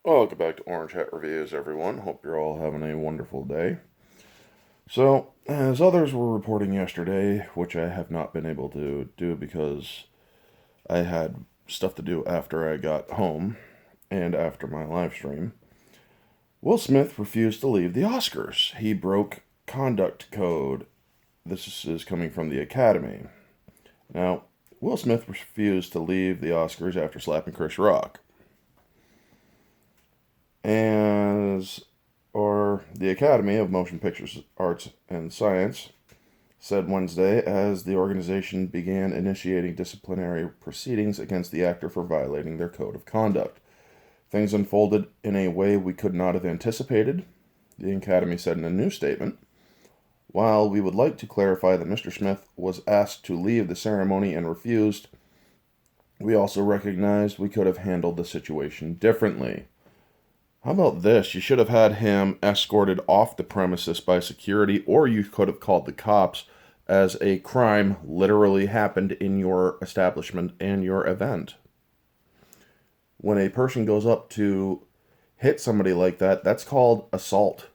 Welcome back to Orange Hat Reviews, everyone. Hope you're all having a wonderful day. So, as others were reporting yesterday, which I have not been able to do because I had stuff to do after I got home and after my live stream, Will Smith refused to leave the Oscars. He broke conduct code. This is coming from the Academy. Now, Will Smith refused to leave the Oscars after slapping Chris Rock. The Academy of Motion Pictures Arts and Science said Wednesday as the organization began initiating disciplinary proceedings against the actor for violating their code of conduct. Things unfolded in a way we could not have anticipated, the Academy said in a new statement. While we would like to clarify that Mr. Smith was asked to leave the ceremony and refused, we also recognized we could have handled the situation differently. How about this? You should have had him escorted off the premises by security, or you could have called the cops, as a crime literally happened in your establishment and your event. When a person goes up to hit somebody like that, that's called assault.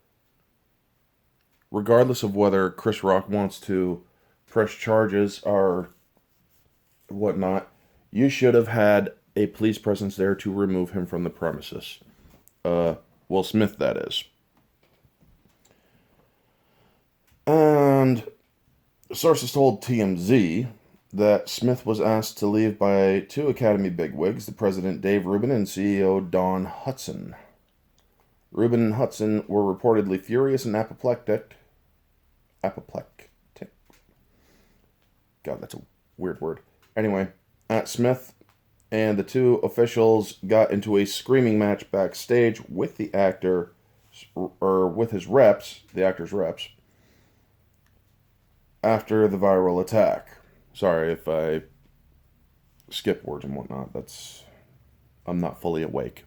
Regardless of whether Chris Rock wants to press charges or whatnot, you should have had a police presence there to remove him from the premises. Will Smith, that is. And sources told TMZ that Smith was asked to leave by two Academy bigwigs, the president Dave Rubin and CEO Don Hutson. Rubin and Hudson were reportedly furious and apoplectic. Apoplectic. God, that's a weird word. Anyway, Smith and the two officials got into a screaming match backstage with the actor, or with his reps, the actor's reps, after the viral attack. Sorry if I skip words and whatnot. I'm not fully awake.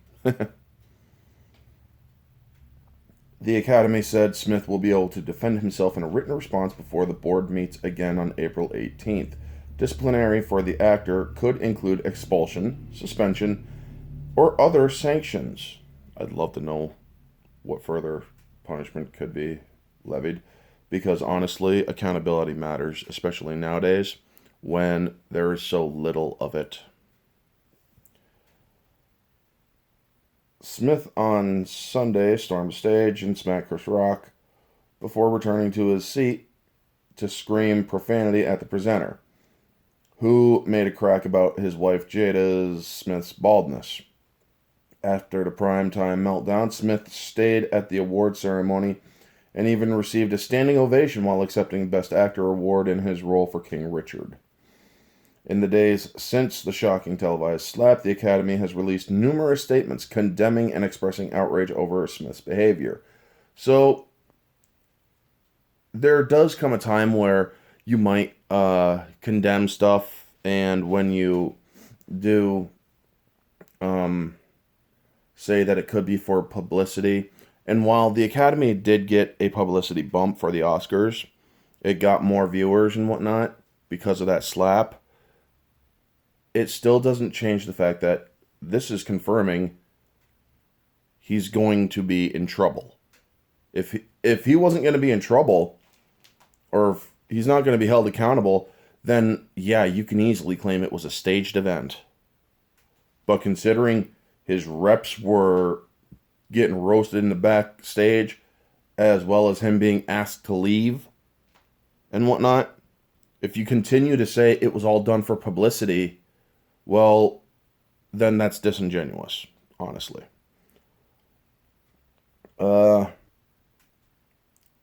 The Academy said Smith will be able to defend himself in a written response before the board meets again on April 18th. Disciplinary for the actor could include expulsion, suspension, or other sanctions. I'd love to know what further punishment could be levied, because honestly, accountability matters, especially nowadays when there is so little of it. Smith on Sunday stormed the stage and smacked Chris Rock before returning to his seat to scream profanity at the presenter, who made a crack about his wife Jada Smith's baldness. After the primetime meltdown, Smith stayed at the award ceremony and even received a standing ovation while accepting the Best Actor award in his role for King Richard. In the days since the shocking televised slap, the Academy has released numerous statements condemning and expressing outrage over Smith's behavior. So, there does come a time where you might condemn stuff, and when you do say that it could be for publicity, and while the Academy did get a publicity bump for the Oscars, it got more viewers and whatnot because of that slap, it still doesn't change the fact that this is confirming he's going to be in trouble. If he wasn't going to be in trouble, or if he's not going to be held accountable, then yeah, you can easily claim it was a staged event. But considering his reps were getting roasted in the backstage, as well as him being asked to leave and whatnot, if you continue to say it was all done for publicity, well, then that's disingenuous, honestly.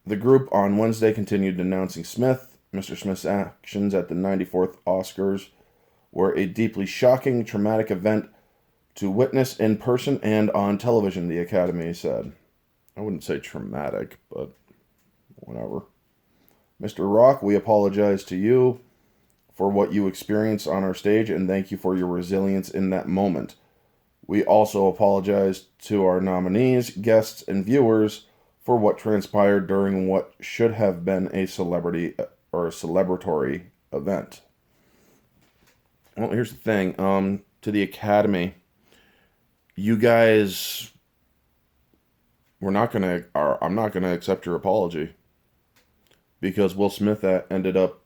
The group on Wednesday continued denouncing Smith. Mr. Smith's actions at the 94th Oscars were a deeply shocking, traumatic event to witness in person and on television, the Academy said. I wouldn't say traumatic, but whatever. Mr. Rock, we apologize to you for what you experienced on our stage, and thank you for your resilience in that moment. We also apologize to our nominees, guests, and viewers for what transpired during what should have been a celebrity or a celebratory event. Well, here's the thing. To the Academy, you guys I'm not gonna accept your apology, because Will Smith ended up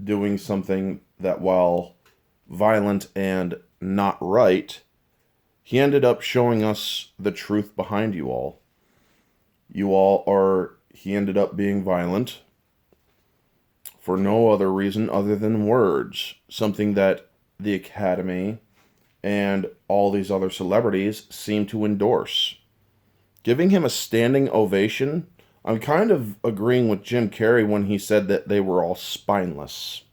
doing something that, while violent and not right, he ended up showing us the truth behind you all. He ended up being violent for no other reason other than words. Something that the Academy and all these other celebrities seem to endorse. Giving him a standing ovation, I'm kind of agreeing with Jim Carrey when he said that they were all spineless.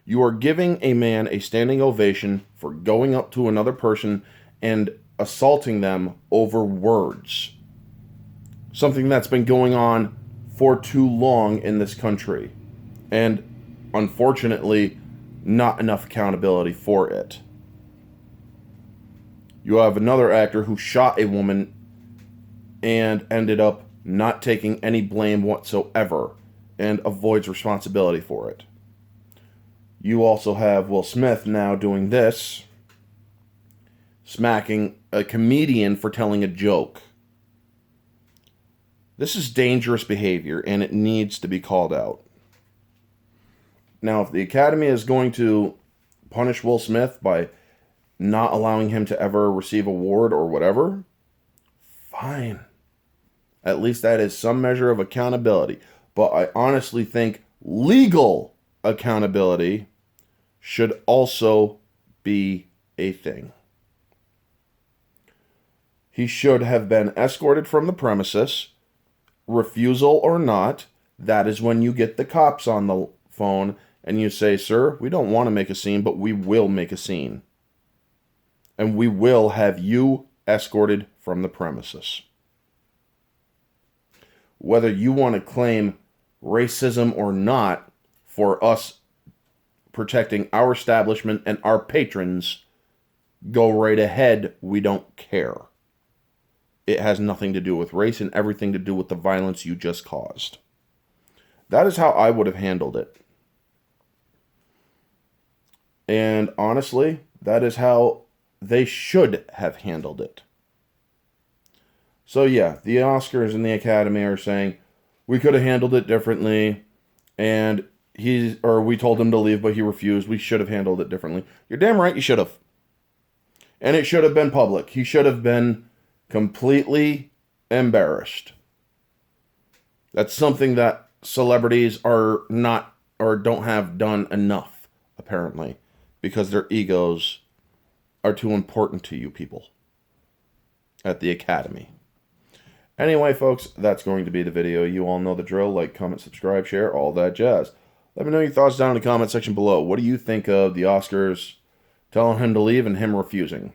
You are giving a man a standing ovation for going up to another person and assaulting them over words. Something that's been going on for too long in this country. And unfortunately, not enough accountability for it. You have another actor who shot a woman and ended up not taking any blame whatsoever and avoids responsibility for it. You also have Will Smith now doing this, smacking a comedian for telling a joke. This is dangerous behavior, and it needs to be called out. Now, if the Academy is going to punish Will Smith by not allowing him to ever receive an award or whatever, fine. At least that is some measure of accountability. But I honestly think legal accountability should also be a thing. He should have been escorted from the premises. Refusal or not, that is when you get the cops on the phone and you say, "Sir, we don't want to make a scene, but we will make a scene. And we will have you escorted from the premises." Whether you want to claim racism or not, for us protecting our establishment and our patrons, go right ahead. We don't care. It has nothing to do with race and everything to do with the violence you just caused. That is how I would have handled it. And honestly, that is how they should have handled it. So yeah, the Oscars and the Academy are saying, we could have handled it differently, and we told him to leave, but he refused. We should have handled it differently. You're damn right you should have. And it should have been public. He should have been completely embarrassed. That's something that celebrities are not, or don't have done enough, apparently, because their egos are too important to you people at the Academy. Anyway, folks, that's going to be the video. You all know the drill. Like, comment, subscribe, share, all that jazz. Let me know your thoughts down in the comment section below. What do you think of the Oscars telling him to leave and him refusing?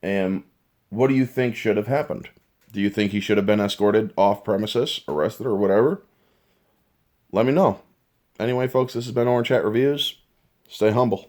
And what do you think should have happened? Do you think he should have been escorted off premises, arrested, or whatever? Let me know. Anyway, folks, this has been Orange Hat Reviews. Stay humble.